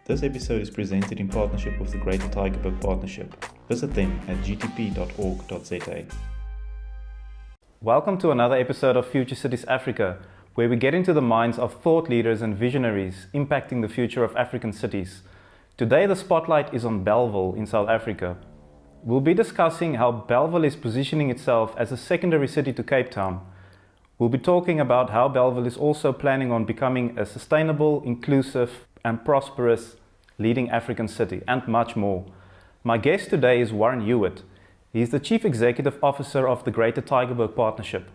This episode is presented in partnership with the Greater Tygerberg Partnership. Visit them at gtp.org.za. Welcome to another episode of Future Cities Africa, where we get into the minds of thought leaders and visionaries impacting the future of African cities. Today the spotlight is on Bellville in South Africa. We'll be discussing how Bellville is positioning itself as a secondary city to Cape Town. We'll be talking about how Bellville is also planning on becoming a sustainable, inclusive and prosperous leading African city, and much more. My guest today is Warren Hewitt. He's the Chief Executive Officer of the Greater Tygerberg Partnership.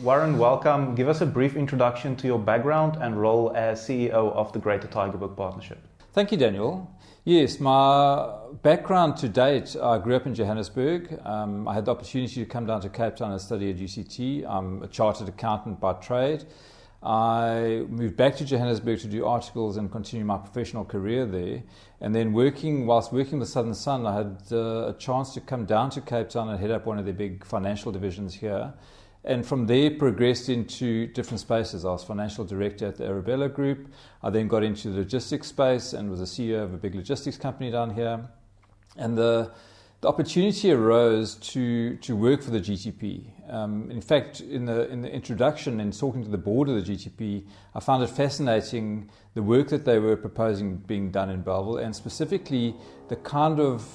Warren, welcome. Give us a brief introduction to your background and role as CEO of the Greater Tygerberg Partnership. Thank you, Daniel. Yes, my background to date, I grew up in Johannesburg. I had the opportunity to come down to Cape Town and study at UCT. I'm a chartered accountant by trade. I moved back to Johannesburg to do articles and continue my professional career there. And then whilst working with Southern Sun, I had a chance to come down to Cape Town and head up one of their big financial divisions here. And from there progressed into different spaces. I was financial director at the Arabella Group. I then got into the logistics space and was a CEO of a big logistics company down here. And the opportunity arose to work for the GTP. In fact, in the introduction and talking to the board of the GTP, I found it fascinating the work that they were proposing being done in Bellville, and specifically the kind of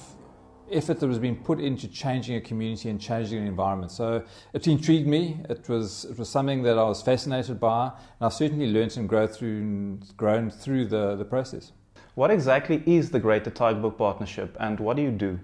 effort that was being put into changing a community and changing an environment. So it intrigued me. It was something that I was fascinated by, and I've certainly learned and grown through the process. What exactly is the Greater Tygerberg Partnership and what do you do?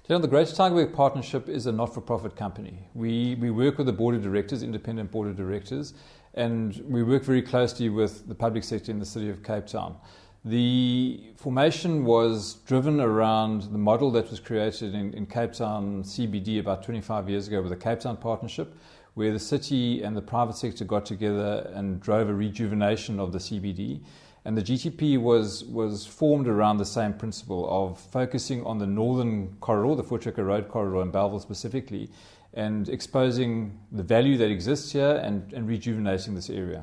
The Greater Tygerberg Partnership is a not-for-profit company. We work with the board of directors, independent board of directors, and we work very closely with the public sector in the city of Cape Town. The formation was driven around the model that was created in Cape Town CBD about 25 years ago with the Cape Town Partnership, where the city and the private sector got together and drove a rejuvenation of the CBD. And the GTP was formed around the same principle of focusing on the northern corridor, the Voortrekker Road corridor in Bellville specifically, and exposing the value that exists here and rejuvenating this area.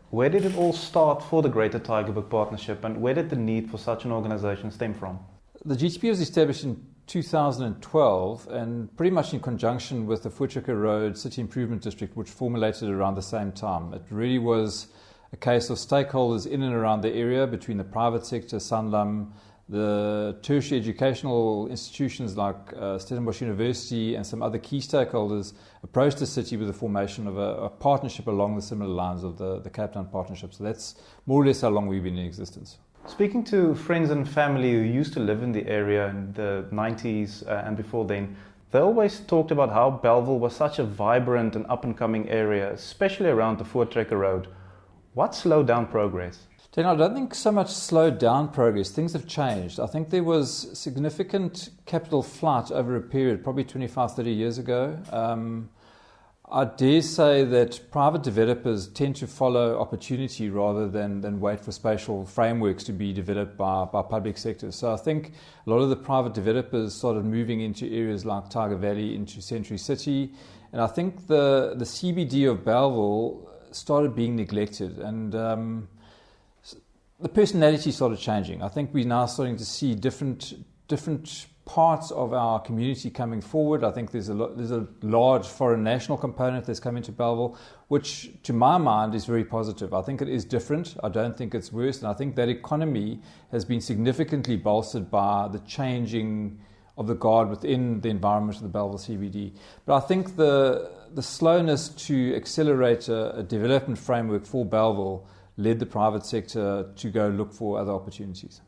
Where did it all start for the Greater Tygerberg Partnership, and where did the need for such an organization stem from? The GTP was established in 2012 and pretty much in conjunction with the Voortrekker Road City Improvement District, which formulated around the same time. It really was a case of stakeholders in and around the area between the private sector, Sanlam, the tertiary educational institutions like Stellenbosch University and some other key stakeholders approached the city with the formation of a partnership along the similar lines of the Cape Town Partnership. So that's more or less how long we've been in existence. Speaking to friends and family who used to live in the area in the 90s and before then, they always talked about how Bellville was such a vibrant and up-and-coming area, especially around the Voortrekker Road. What slowed down progress? I don't think so much slowed down progress. Things have changed. I think there was significant capital flight over a period, probably 25, 30 years ago. I dare say that private developers tend to follow opportunity rather than wait for spatial frameworks to be developed by public sectors. So I think a lot of the private developers started moving into areas like Tiger Valley, into Century City. And I think the CBD of Bellville started being neglected, and the personality started changing. I think we're now starting to see different parts of our community coming forward. I think there's a large foreign national component that's come into Bellville, which to my mind is very positive. I think it is different. I don't think it's worse, and I think that economy has been significantly bolstered by the changing of the guard within the environment of the Bellville CBD. But I think the slowness to accelerate a development framework for Bellville led the private sector to go look for other opportunities.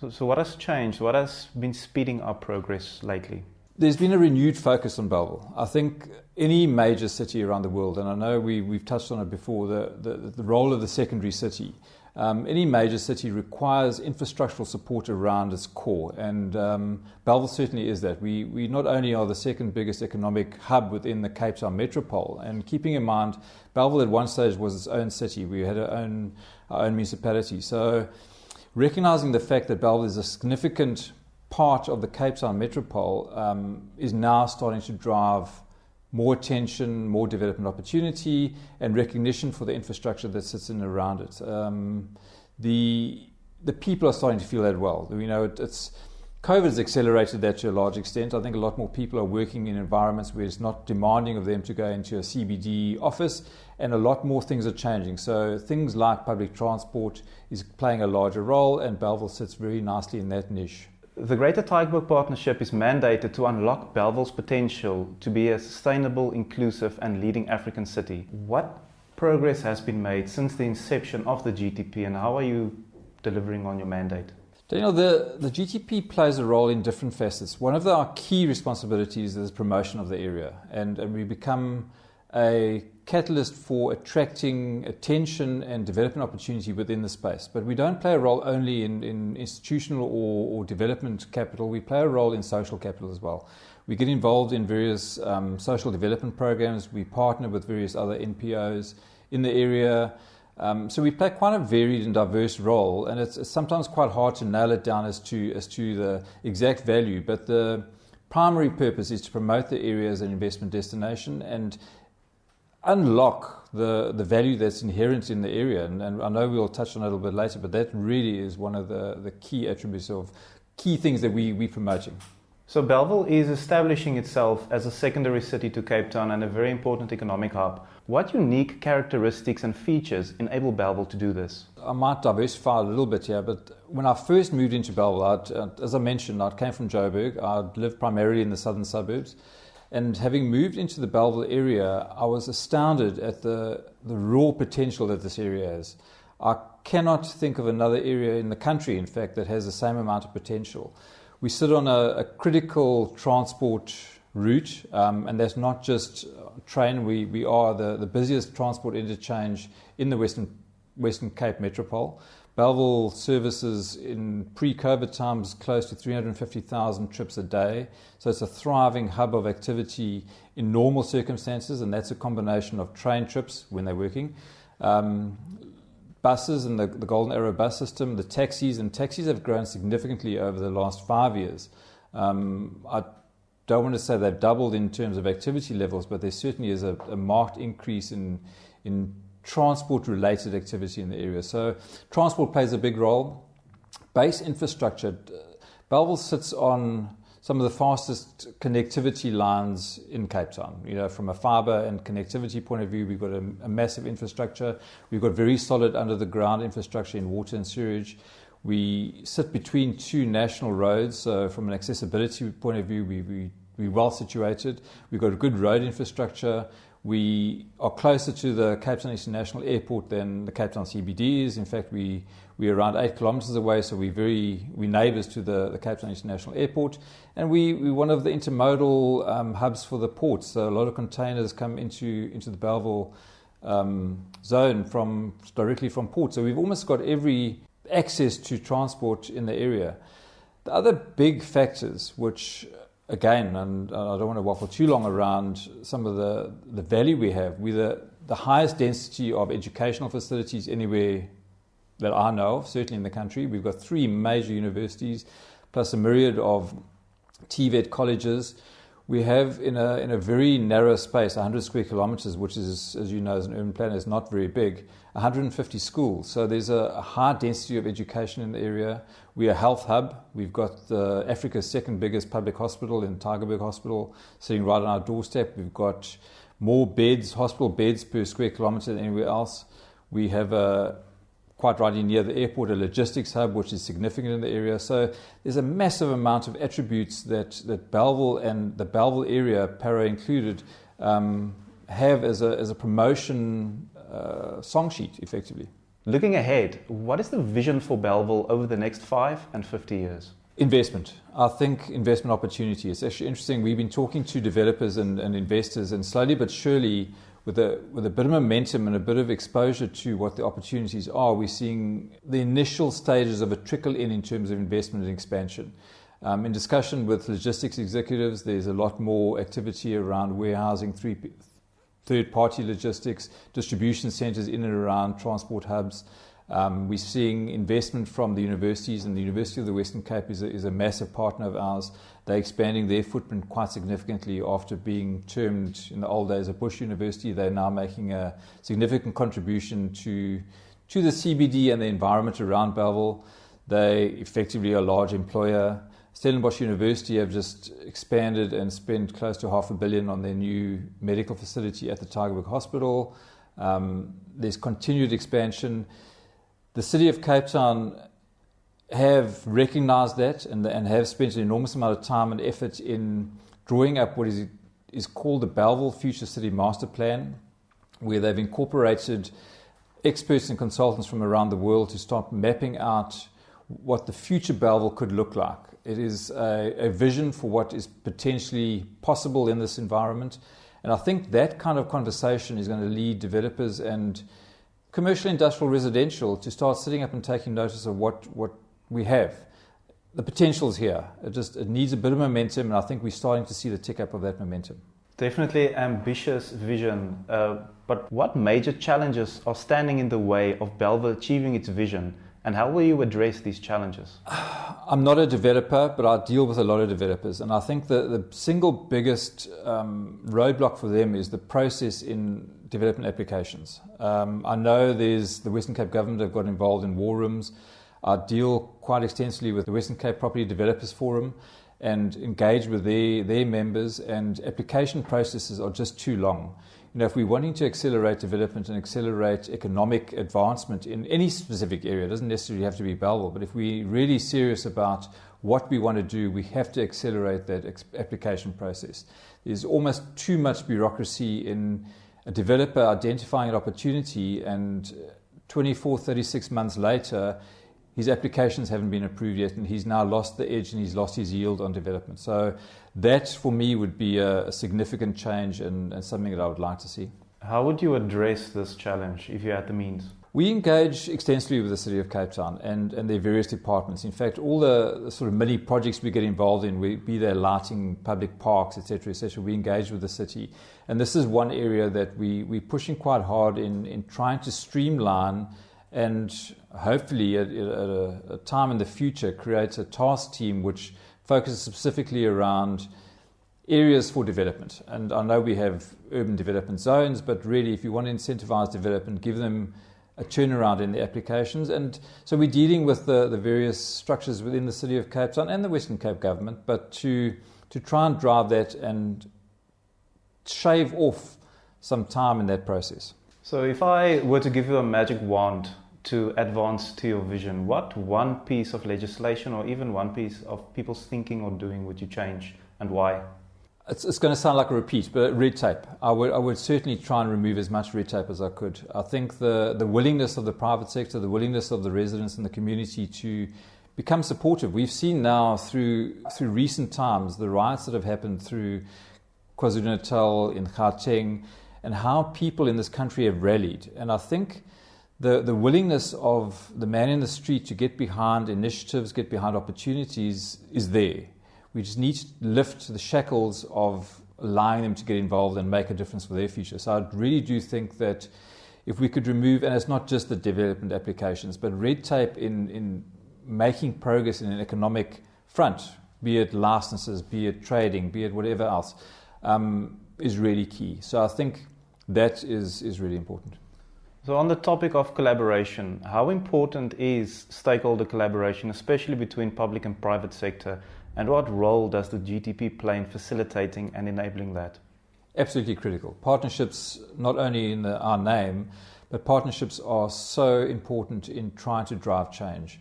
So what has changed? What has been speeding up progress lately? There's been a renewed focus on Bellville. I think any major city around the world, and I know we've touched on it before, the role of the secondary city. Any major city requires infrastructural support around its core, and Bellville certainly is that. We not only are the second biggest economic hub within the Cape Town metropole, and keeping in mind Bellville at one stage was its own city. We had our own municipality. So recognizing the fact that Bellville is a significant part of the Cape Town metropole is now starting to drive more attention, more development opportunity, and recognition for the infrastructure that sits in and around it. The the people are starting to feel that well. COVID has accelerated that to a large extent. I think a lot more people are working in environments where it's not demanding of them to go into a CBD office, and a lot more things are changing. So things like public transport is playing a larger role, and Bellville sits very nicely in that niche. The Greater Tygerberg Partnership is mandated to unlock Bellville's potential to be a sustainable, inclusive and leading African city. What progress has been made since the inception of the GTP, and how are you delivering on your mandate? Daniel, the GTP plays a role in different facets. One of our key responsibilities is promotion of the area, and we become a catalyst for attracting attention and development opportunity within the space. But we don't play a role only in institutional or development capital. We play a role in social capital as well. We get involved in various social development programs. We partner with various other NPOs in the area. So we play quite a varied and diverse role, and it's sometimes quite hard to nail it down as to the exact value. But the primary purpose is to promote the area as an investment destination and unlock the value that's inherent in the area. And I know we'll touch on it a little bit later, but that really is one of the key attributes of key things that we're promoting. So Bellville is establishing itself as a secondary city to Cape Town and a very important economic hub. What unique characteristics and features enable Bellville to do this? I might diversify a little bit here, but when I first moved into Bellville, as I mentioned, I came from Joburg. I lived primarily in the southern suburbs. And having moved into the Bellville area, I was astounded at the raw potential that this area has. I cannot think of another area in the country, in fact, that has the same amount of potential. We sit on a critical transport route, and that's not just train. We are the busiest transport interchange in the Western Cape Metropole. Bellville services in pre-COVID times close to 350,000 trips a day. So it's a thriving hub of activity in normal circumstances, and that's a combination of train trips when they're working, buses and the Golden Arrow bus system, the taxis, and taxis have grown significantly over the last 5 years. I don't want to say they've doubled in terms of activity levels, but there certainly is a marked increase in transport-related activity in the area. So transport plays a big role. Base infrastructure. Bellville sits on some of the fastest connectivity lines in Cape Town. From a fibre and connectivity point of view, we've got a massive infrastructure. We've got very solid under-the-ground infrastructure in water and sewage. We sit between two national roads, so from an accessibility point of view, we're well situated. We've got a good road infrastructure. We are closer to the Cape Town International Airport than the Cape Town CBD is. In fact, we're around 8 kilometres away, so we're neighbours to the Cape Town International Airport. And we're one of the intermodal hubs for the ports. So a lot of containers come into the Bellville zone directly from port. So we've almost got every access to transport in the area. The other big factors, which again, and I don't want to waffle too long around some of the value we have. We're the highest density of educational facilities anywhere that I know of, certainly in the country. We've got 3 major universities, plus a myriad of TVET colleges. We have in a very narrow space, 100 square kilometres, which is, as you know, as an urban planner, is not very big, 150 schools. So there's a high density of education in the area. We're a health hub. We've got Africa's second biggest public hospital in Tygerberg Hospital sitting right on our doorstep. We've got more beds, hospital beds per square kilometre than anywhere else. We have quite rightly near the airport, a logistics hub, which is significant in the area. So there's a massive amount of attributes that Bellville and the Bellville area, Para included, have as a promotion song sheet, effectively. Looking ahead, what is the vision for Bellville over the next 5 and 50 years? Investment. I think investment opportunity. It's actually interesting. We've been talking to developers and investors, and slowly but surely, with a bit of momentum and a bit of exposure to what the opportunities are, we're seeing the initial stages of a trickle in terms of investment and expansion. In discussion with logistics executives, there's a lot more activity around warehousing, third-party logistics, distribution centres in and around transport hubs. We're seeing investment from the universities, and the University of the Western Cape is a massive partner of ours. They're expanding their footprint quite significantly after being termed in the old days a Bush University. They're now making a significant contribution to the CBD and the environment around Bellville. They effectively are a large employer. Stellenbosch University have just expanded and spent close to $500 million on their new medical facility at the Tygerberg Hospital. There's continued expansion. The City of Cape Town have recognised that and have spent an enormous amount of time and effort in drawing up what is called the Bellville Future City Master Plan, where they've incorporated experts and consultants from around the world to start mapping out what the future Bellville could look like. It is a vision for what is potentially possible in this environment. And I think that kind of conversation is going to lead developers and commercial, industrial, residential to start sitting up and taking notice of what we have. The potential's here. It needs a bit of momentum, and I think we're starting to see the tick up of that momentum. Definitely ambitious vision. But what major challenges are standing in the way of Bellville achieving its vision, and how will you address these challenges? I'm not a developer, but I deal with a lot of developers, and I think the single biggest roadblock for them is the process in development applications. I know there's the Western Cape government have got involved in war rooms. I deal quite extensively with the Western Cape Property Developers Forum and engage with their members, and application processes are just too long. You know, if we're wanting to accelerate development and accelerate economic advancement in any specific area, it doesn't necessarily have to be Bellville, but if we're really serious about what we want to do, we have to accelerate that application process. There's almost too much bureaucracy in a developer identifying an opportunity, and 24, 36 months later, his applications haven't been approved yet, and he's now lost the edge and he's lost his yield on development. So that, for me, would be a significant change and something that I would like to see. How would you address this challenge if you had the means? We engage extensively with the City of Cape Town and their various departments. In fact, all the sort of mini projects we get involved in, be they lighting, public parks, etc., we engage with the city. And this is one area that we're pushing quite hard in trying to streamline and hopefully at a time in the future creates a task team which focuses specifically around areas for development. And I know we have urban development zones, but really if you want to incentivize development, give them a turnaround in the applications. And so we're dealing with the various structures within the City of Cape Town and the Western Cape government, but to try and drive that and shave off some time in that process. So if I were to give you a magic wand to advance to your vision, what one piece of legislation or even one piece of people's thinking or doing would you change, and why? It's going to sound like a repeat, but red tape. I would certainly try and remove as much red tape as I could. I think the willingness of the private sector, the willingness of the residents and the community to become supportive. We've seen now through recent times the riots that have happened through KwaZulu-Natal, in Gauteng, and how people in this country have rallied. And I think the willingness of the man in the street to get behind initiatives, get behind opportunities is there. We just need to lift the shackles of allowing them to get involved and make a difference for their future. So I really do think that if we could remove, and it's not just the development applications, but red tape in making progress in an economic front, be it licenses, be it trading, be it whatever else, is really key. So I think that is really important. So on the topic of collaboration, how important is stakeholder collaboration, especially between public and private sector, and what role does the GTP play in facilitating and enabling that? Absolutely critical. Partnerships, not only in our name, but partnerships are so important in trying to drive change.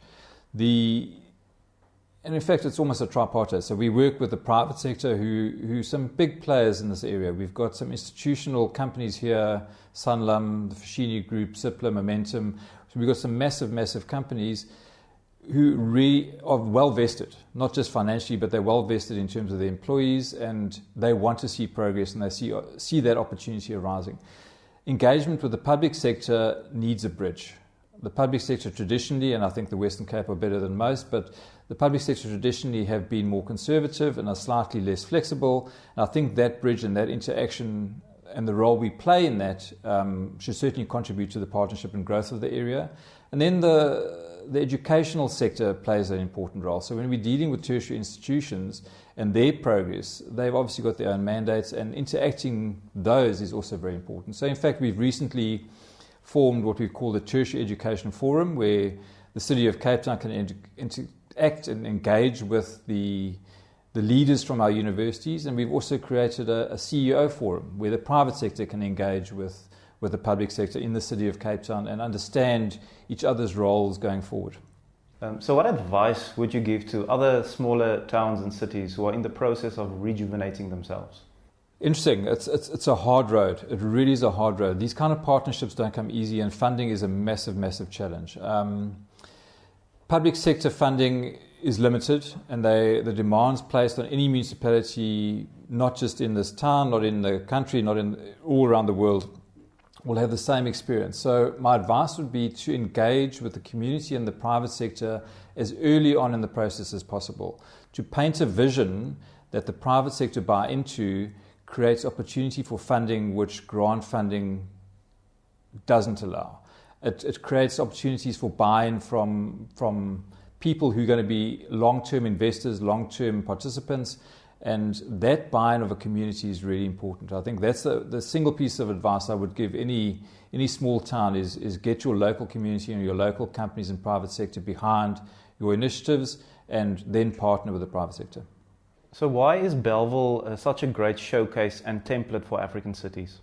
And in fact, it's almost a tripartite. So we work with the private sector, who some big players in this area. We've got some institutional companies here, Sanlam, the Fashini Group, Cipla, Momentum. So we've got some massive companies who really are well vested, not just financially, but they're well vested in terms of their employees, and they want to see progress and they see that opportunity arising. Engagement with the public sector needs a bridge. The public sector traditionally, and I think the Western Cape are better than most, but the public sector traditionally have been more conservative and are slightly less flexible. And I think that bridge and that interaction and the role we play in that should certainly contribute to the partnership and growth of the area. And then the educational sector plays an important role. So when we're dealing with tertiary institutions and their progress, they've obviously got their own mandates, and interacting those is also very important. So in fact, we've recently formed what we call the Tertiary Education Forum, where the City of Cape Town can interact and engage with the leaders from our universities, and we've also created a CEO forum where the private sector can engage with the public sector in the City of Cape Town and understand each other's roles going forward. So what advice would you give to other smaller towns and cities who are in the process of rejuvenating themselves? Interesting. It's a hard road. It really is a hard road. These kind of partnerships don't come easy, and funding is a massive, massive challenge. Public sector funding is limited, and the demands placed on any municipality, not just in this town, not in the country, not in all around the world, will have the same experience. So my advice would be to engage with the community and the private sector as early on in the process as possible. To paint a vision that the private sector buy into creates opportunity for funding which grant funding doesn't allow. It creates opportunities for buy-in from people who are going to be long-term investors, long-term participants, and that buy-in of a community is really important. I think that's the single piece of advice I would give any small town is get your local community and your local companies and private sector behind your initiatives, and then partner with the private sector. So why is Bellville such a great showcase and template for African cities?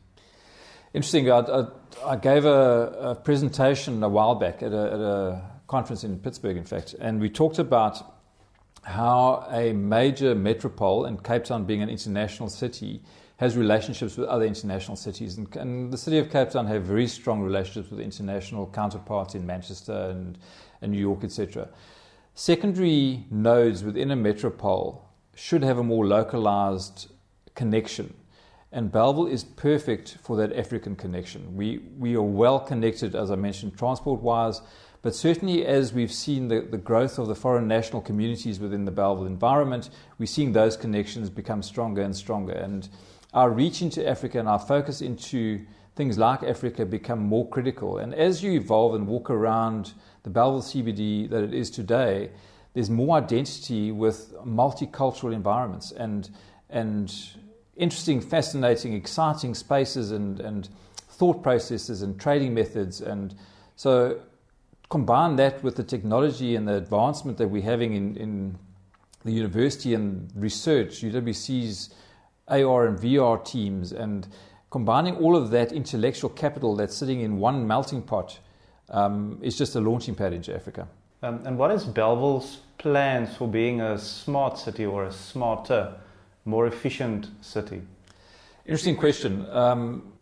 Interesting. I gave a presentation a while back at a conference in Pittsburgh, in fact, and we talked about how a major metropole, and Cape Town being an international city, has relationships with other international cities. And the City of Cape Town have very strong relationships with international counterparts in Manchester and New York, etc. Secondary nodes within a metropole should have a more localized connection. And Bellville is perfect for that African connection. We are well connected, as I mentioned, transport-wise, but certainly as we've seen the growth of the foreign national communities within the Bellville environment, we're seeing those connections become stronger and stronger. And our reach into Africa and our focus into things like Africa become more critical. And as you evolve and walk around the Bellville CBD that it is today, there's more identity with multicultural environments and interesting, fascinating, exciting spaces and thought processes and trading methods. And so combine that with the technology and the advancement that we're having in the university and research, UWC's AR and VR teams, and combining all of that intellectual capital that's sitting in one melting pot is just a launching pad into Africa. And what is Bellville's plans for being a smart city or a smarter, more efficient city? Interesting question.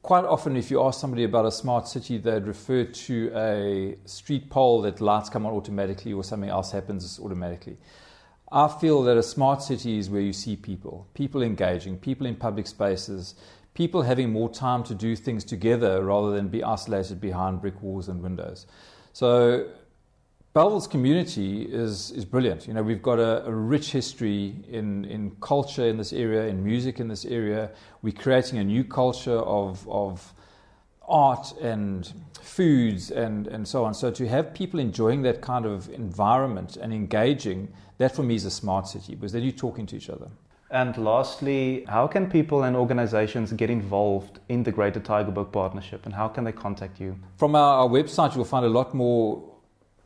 Quite often if you ask somebody about a smart city, they'd refer to a street pole that lights come on automatically or something else happens automatically. I feel that a smart city is where you see people engaging, people in public spaces, people having more time to do things together rather than be isolated behind brick walls and windows. So Bellville's community is brilliant. You know, we've got a rich history in culture in this area, in music in this area. We're creating a new culture of art and foods and so on. So to have people enjoying that kind of environment and engaging, that for me is a smart city, because then you're talking to each other. And lastly, how can people and organizations get involved in the Greater Tygerberg Partnership, and how can they contact you? From our website, you'll find a lot more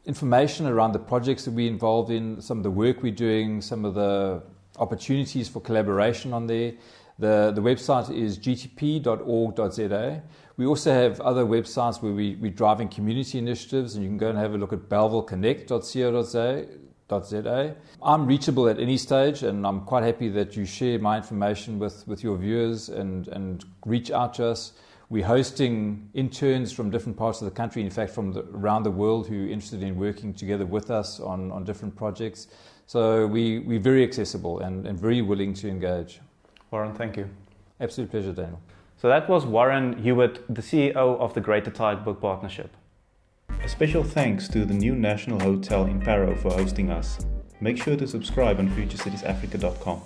information around the projects that we're involved in, some of the work we're doing, some of the opportunities for collaboration on there. The website is gtp.org.za. We also have other websites where we're driving community initiatives, and you can go and have a look at bellvilleconnect.co.za. I'm reachable at any stage, and I'm quite happy that you share my information with your viewers and reach out to us. We're hosting interns from different parts of the country, in fact from around the world, who are interested in working together with us on different projects. So we're very accessible and very willing to engage. Warren, thank you. Absolute pleasure, Daniel. So that was Warren Hewitt, the CEO of the Greater Tygerberg Partnership. A special thanks to the New National Hotel in Parow for hosting us. Make sure to subscribe on futurecitiesafrica.com.